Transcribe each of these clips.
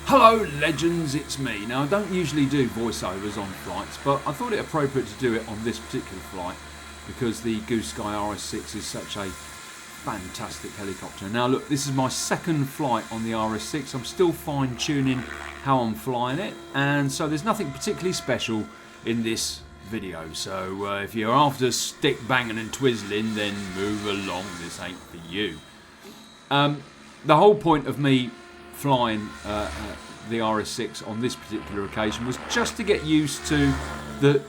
Hello legends, it's me. Now I don't usually do voiceovers on flights, but I thought it appropriate to do it on this particular flight because the Goosky RS6 is such a fantastic helicopter. Now look, this is my second flight on the RS6. I'm still fine tuning how I'm flying it, and so there's nothing particularly special in this video. So if you're after stick banging and twizzling, then move along, this ain't for you. The whole point of me flying the RS6 on this particular occasion was just to get used to the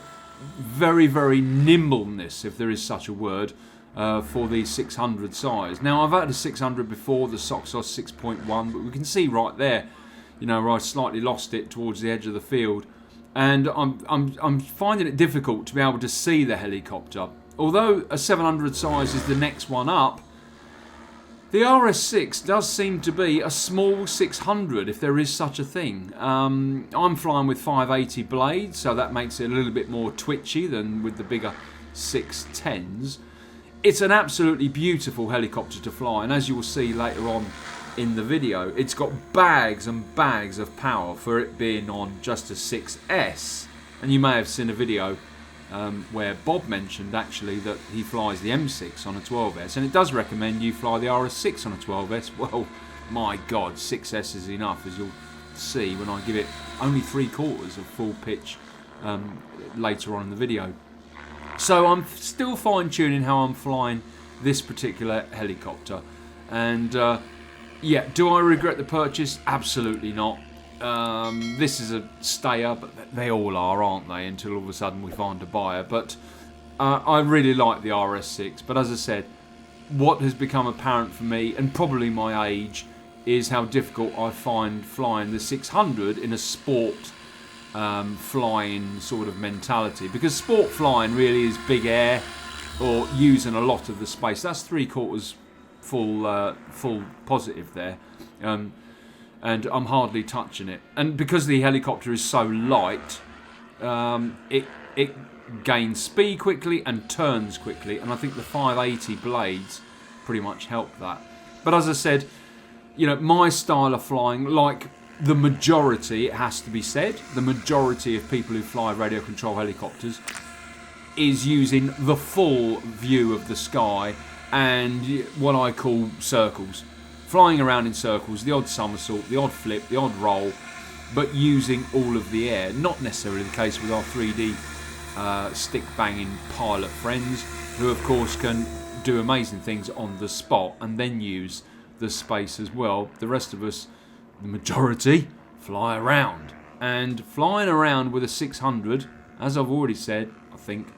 very, very nimbleness, if there is such a word, for the 600 size. Now I've had a 600 before, the Sappheiros 6.1, but we can see right there, you know, where I slightly lost it towards the edge of the field, and I'm finding it difficult to be able to see the helicopter. Although a 700 size is the next one up, the RS6 does seem to be a small 600, if there is such a thing. I'm flying with 580 blades, so that makes it a little bit more twitchy than with the bigger 610s. It's an absolutely beautiful helicopter to fly, and as you will see later on in the video, it's got bags and bags of power for it being on just a 6S. And you may have seen a video where Bob mentioned actually that he flies the M6 on a 12S, and it does recommend you fly the RS6 on a 12S. Well, my God, 6S is enough, as you'll see when I give it only 3/4 of full pitch later on in the video. So I'm still fine-tuning how I'm flying this particular helicopter, and yeah, do I regret the purchase? Absolutely not. This is a stayer, but they all are, aren't they, until all of a sudden we find a buyer. But I really like the RS6, but as I said, what has become apparent for me, and probably my age, is how difficult I find flying the 600 in a sport flying sort of mentality, because sport flying really is big air or using a lot of the space. That's 3/4 full positive there, and I'm hardly touching it. And because the helicopter is so light, it gains speed quickly and turns quickly, and I think the 580 blades pretty much help that. But as I said, you know, my style of flying, like the majority, it has to be said, the majority of people who fly radio control helicopters, is using the full view of the sky and what I call circles. Flying around in circles, the odd somersault, the odd flip, the odd roll, but using all of the air. Not necessarily the case with our 3D stick banging pilot friends, who of course can do amazing things on the spot and then use the space as well. The rest of us, the majority, fly around. And flying around with a 600, as I've already said, I think,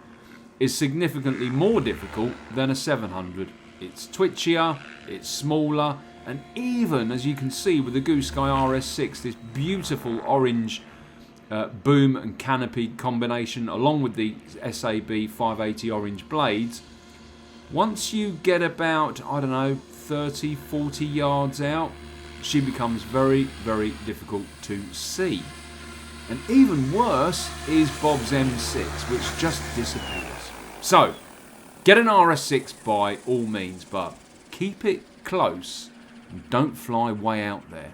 is significantly more difficult than a 700. It's twitchier, it's smaller, and even, as you can see with the Goosky RS6, this beautiful orange boom and canopy combination, along with the SAB 580 orange blades, once you get about, I don't know, 30, 40 yards out, she becomes very, very difficult to see. And even worse is Bob's M6, which just disappears. So, get an RS6 by all means, but keep it close and don't fly way out there.